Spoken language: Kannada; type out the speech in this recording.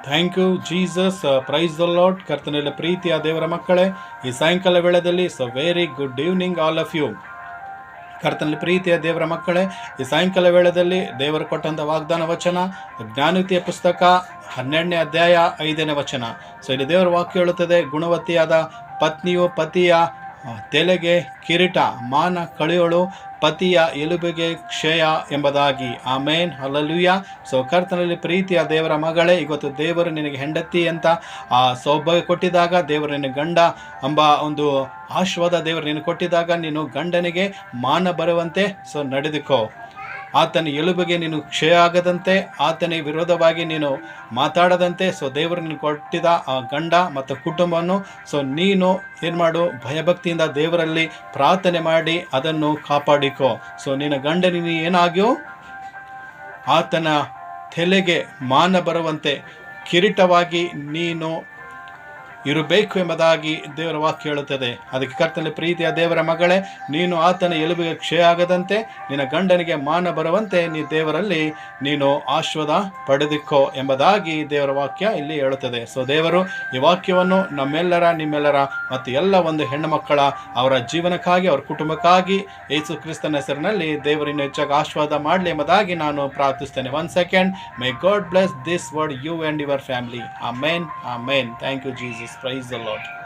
Thank you Jesus. Praise the Lord. ಕರ್ತನಲ್ಲಿ ಪ್ರೀತಿಯ ದೇವರ ಮಕ್ಕಳೇ, ಈ ಸಾಯಂಕಾಲ ವೇಳೆಯಲ್ಲಿ very good evening all of you. ಕರ್ತನಲ್ಲಿ ಪ್ರೀತಿಯ ದೇವರ ಮಕ್ಕಳೇ, ಈ ಸಾಯಂಕಾಲ ವೇಳೆಯಲ್ಲಿ ದೇವರು ಕೊಟ್ಟಂಥ ವಾಗ್ದಾನ ವಚನ ಜ್ಞಾನೋಕ್ತಿಯ ಪುಸ್ತಕ 12ನೇ ಅಧ್ಯಾಯ 5ನೇ ವಚನ. ಇಲ್ಲಿ ದೇವರ ವಾಕ್ಯ ಹೇಳುತ್ತದೆ, ಗುಣವತಿಯಾದ ಪತ್ನಿಯು ಪತಿಯ ತಲೆಗೆ ಕಿರೀಟ, ಮಾನ ಕಳೆಯೋಳು ಪತಿಯ ಎಲುಬಿಗೆ ಕ್ಷಯ ಎಂಬುದಾಗಿ. ಆಮೇನ್, ಹಲ್ಲೆಲೂಯಾ. ಕರ್ತನಲ್ಲಿ ಪ್ರೀತಿಯ ದೇವರ ಮಗಳೇ, ಇವತ್ತು ದೇವರು ನಿನಗೆ ಹೆಂಡತಿ ಅಂತ ಸೌಭಾಗ್ಯ ಕೊಟ್ಟಿದ್ದಾಗ, ದೇವರು ನಿನಗೆ ಗಂಡ ಎಂಬ ಒಂದು ಆಶೀರ್ವಾದ ದೇವರು ನಿನಗೆ ಕೊಟ್ಟಿದ್ದಾಗ, ನೀನು ಗಂಡನಿಗೆ ಮಾನ ಬರುವಂತೆ ನಡೆದುಕೋ. ಆತನ ಎಲುಬಿಗೆ ನೀನು ಕ್ಷಯ ಆಗದಂತೆ, ಆತನಿಗೆ ವಿರೋಧವಾಗಿ ನೀನು ಮಾತಾಡದಂತೆ ದೇವರು ನೀನು ಕೊಟ್ಟಿದ್ದ ಆ ಗಂಡ ಮತ್ತು ಕುಟುಂಬವನ್ನು ನೀನು ಏನು ಮಾಡು, ಭಯಭಕ್ತಿಯಿಂದ ದೇವರಲ್ಲಿ ಪ್ರಾರ್ಥನೆ ಮಾಡಿ ಅದನ್ನು ಕಾಪಾಡಿಕೋ. ನಿನ್ನ ಗಂಡನಿಗೆ ಏನಾಗ್ಯೋ ಆತನ ತಲೆಗೆ ಮಾನ ಬರುವಂತೆ ಕಿರೀಟವಾಗಿ ನೀನು ಇರಬೇಕು ಎಂಬುದಾಗಿ ದೇವರ ವಾಕ್ಯ ಹೇಳುತ್ತದೆ. ಅದಕ್ಕೆ ಕರ್ತನಲ್ಲಿ ಪ್ರೀತಿಯ ದೇವರ ಮಗಳೇ, ನೀನು ಆತನ ಎಲುಬಿಗೆ ಕ್ಷಯ ಆಗದಂತೆ, ನಿನ್ನ ಗಂಡನಿಗೆ ಮಾನ ಬರುವಂತೆ ದೇವರಲ್ಲಿ ನೀನು ಆಶೀರ್ವಾದ ಪಡೆದುಕೋ ಎಂಬುದಾಗಿ ದೇವರ ವಾಕ್ಯ ಇಲ್ಲಿ ಹೇಳುತ್ತದೆ. ದೇವರು ಈ ವಾಕ್ಯವನ್ನು ನಿಮ್ಮೆಲ್ಲರ ಮತ್ತು ಎಲ್ಲ ಒಂದು ಹೆಣ್ಣು ಮಕ್ಕಳ ಅವರ ಜೀವನಕ್ಕಾಗಿ, ಅವರ ಕುಟುಂಬಕ್ಕಾಗಿ ಯೇಸು ಕ್ರಿಸ್ತನ ಹೆಸರಿನಲ್ಲಿ ದೇವರಿನ ಹೆಚ್ಚಾಗಿ ಆಶೀರ್ವಾದ ಮಾಡಲಿ ಎಂಬುದಾಗಿ ನಾನು ಪ್ರಾರ್ಥಿಸ್ತೇನೆ. 1 second. May God bless this word, you and your family. Amen. Amen. Thank you, Jesus. Praise the Lord.